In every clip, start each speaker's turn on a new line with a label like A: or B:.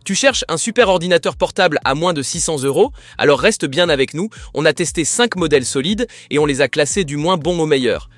A: Tu cherches un super ordinateur portable à moins de 600 €? Alors reste bien avec nous, on a testé 5 modèles solides et on les a classés du moins bon au meilleur.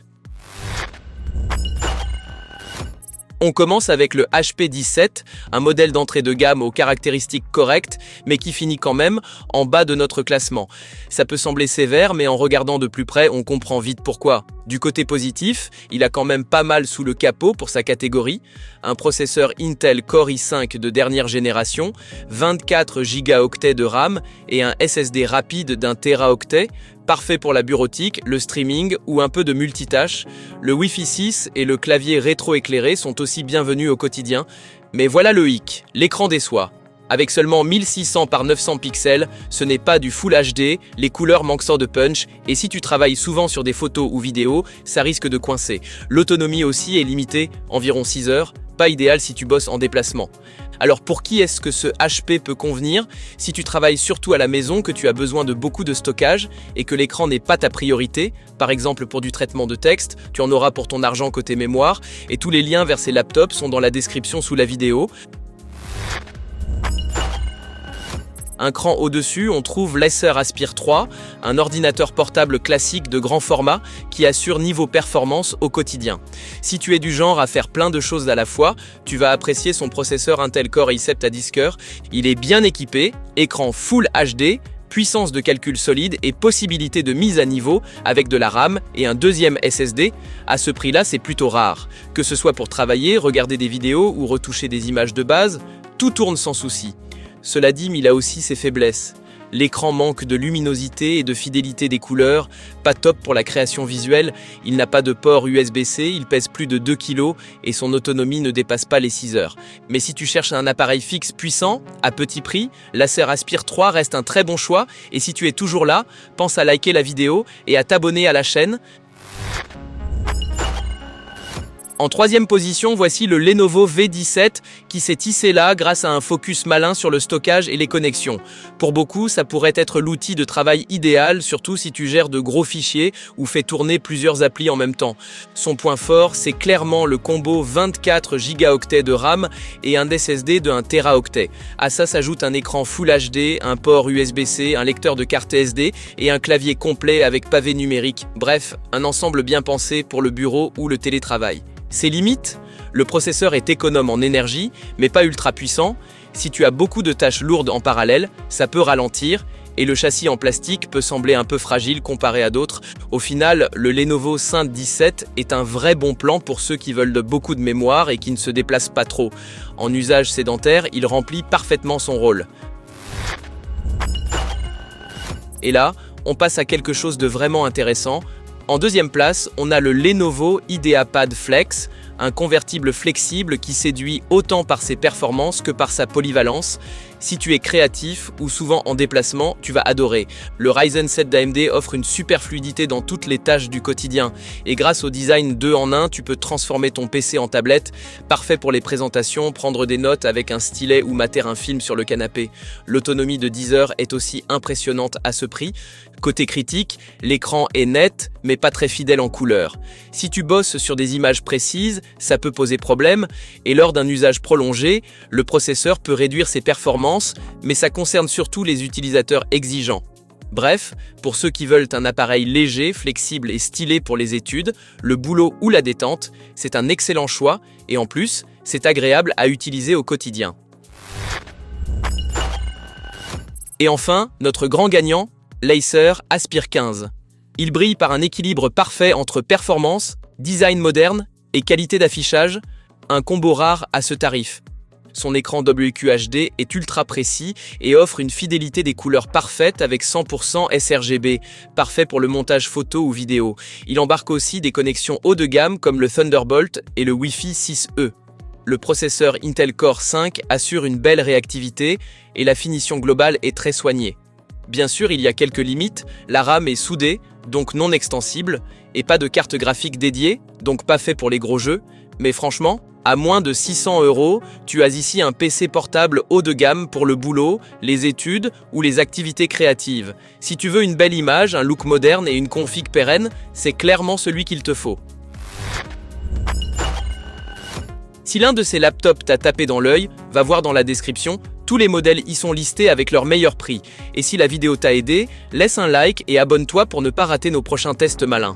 A: On commence avec le HP 17, un modèle d'entrée de gamme aux caractéristiques correctes, mais qui finit quand même en bas de notre classement. Ça peut sembler sévère, mais en regardant de plus près, on comprend vite pourquoi. Du côté positif, il a quand même pas mal sous le capot pour sa catégorie. Un processeur Intel Core i5 de dernière génération, 24 Go de RAM et un SSD rapide d'1 Teraoctet, parfait pour la bureautique, le streaming ou un peu de multitâche. Le Wi-Fi 6 et le clavier rétro-éclairé sont aussi bienvenus au quotidien. Mais voilà le hic, l'écran déçoit. Avec seulement 1600 par 900 pixels, ce n'est pas du Full HD, les couleurs manquent de punch, et si tu travailles souvent sur des photos ou vidéos, ça risque de coincer. L'autonomie aussi est limitée, environ 6 heures, pas idéal si tu bosses en déplacement. Alors pour qui est-ce que ce HP peut convenir? Si tu travailles surtout à la maison, que tu as besoin de beaucoup de stockage et que l'écran n'est pas ta priorité, par exemple pour du traitement de texte, tu en auras pour ton argent côté mémoire, et tous les liens vers ces laptops sont dans la description sous la vidéo. Un cran au-dessus, on trouve l'Acer Aspire 3, un ordinateur portable classique de grand format qui assure niveau performance au quotidien. Si tu es du genre à faire plein de choses à la fois, tu vas apprécier son processeur Intel Core i7 à 10 cœurs. Il est bien équipé, écran Full HD, puissance de calcul solide et possibilité de mise à niveau avec de la RAM et un deuxième SSD. À ce prix-là, c'est plutôt rare. Que ce soit pour travailler, regarder des vidéos ou retoucher des images de base, tout tourne sans souci. Cela dit, il a aussi ses faiblesses. L'écran manque de luminosité et de fidélité des couleurs, pas top pour la création visuelle, il n'a pas de port USB-C, il pèse plus de 2 kg et son autonomie ne dépasse pas les 6 heures. Mais si tu cherches un appareil fixe puissant, à petit prix, l'Acer Aspire 3 reste un très bon choix, et si tu es toujours là, pense à liker la vidéo et à t'abonner à la chaîne. En troisième position, voici le Lenovo V17 qui s'est hissé là grâce à un focus malin sur le stockage et les connexions. Pour beaucoup, ça pourrait être l'outil de travail idéal, surtout si tu gères de gros fichiers ou fais tourner plusieurs applis en même temps. Son point fort, c'est clairement le combo 24 Go de RAM et un SSD de 1 Teraoctet. À ça s'ajoute un écran Full HD, un port USB-C, un lecteur de carte SD et un clavier complet avec pavé numérique. Bref, un ensemble bien pensé pour le bureau ou le télétravail. Ses limites? Le processeur est économe en énergie, mais pas ultra puissant. Si tu as beaucoup de tâches lourdes en parallèle, ça peut ralentir, et le châssis en plastique peut sembler un peu fragile comparé à d'autres. Au final, le Lenovo Synth 17 est un vrai bon plan pour ceux qui veulent beaucoup de mémoire et qui ne se déplacent pas trop. En usage sédentaire, il remplit parfaitement son rôle. Et là, on passe à quelque chose de vraiment intéressant. En deuxième place, on a le Lenovo IdeaPad Flex, un convertible flexible qui séduit autant par ses performances que par sa polyvalence. Si tu es créatif ou souvent en déplacement, tu vas adorer. Le Ryzen 7 d'AMD offre une super fluidité dans toutes les tâches du quotidien. Et grâce au design 2 en 1, tu peux transformer ton PC en tablette. Parfait pour les présentations, prendre des notes avec un stylet ou mater un film sur le canapé. L'autonomie de 10 heures est aussi impressionnante à ce prix. Côté critique, l'écran est net, mais pas très fidèle en couleur. Si tu bosses sur des images précises, ça peut poser problème. Et lors d'un usage prolongé, le processeur peut réduire ses performances, mais ça concerne surtout les utilisateurs exigeants. Bref, pour ceux qui veulent un appareil léger, flexible et stylé pour les études, le boulot ou la détente, c'est un excellent choix et en plus, c'est agréable à utiliser au quotidien. Et enfin, notre grand gagnant, l'Acer Aspire 15. Il brille par un équilibre parfait entre performance, design moderne et qualité d'affichage, un combo rare à ce tarif. Son écran WQHD est ultra précis et offre une fidélité des couleurs parfaite avec 100% sRGB, parfait pour le montage photo ou vidéo. Il embarque aussi des connexions haut de gamme comme le Thunderbolt et le Wi-Fi 6E. Le processeur Intel Core 5 assure une belle réactivité et la finition globale est très soignée. Bien sûr, il y a quelques limites, la RAM est soudée, donc non extensible, et pas de carte graphique dédiée, donc pas fait pour les gros jeux, mais franchement, à moins de 600 €, tu as ici un PC portable haut de gamme pour le boulot, les études ou les activités créatives. Si tu veux une belle image, un look moderne et une config pérenne, c'est clairement celui qu'il te faut. Si l'un de ces laptops t'a tapé dans l'œil, va voir dans la description, Tous les modèles y sont listés avec leur meilleur prix. Et si la vidéo t'a aidé, laisse un like et abonne-toi pour ne pas rater nos prochains tests malins.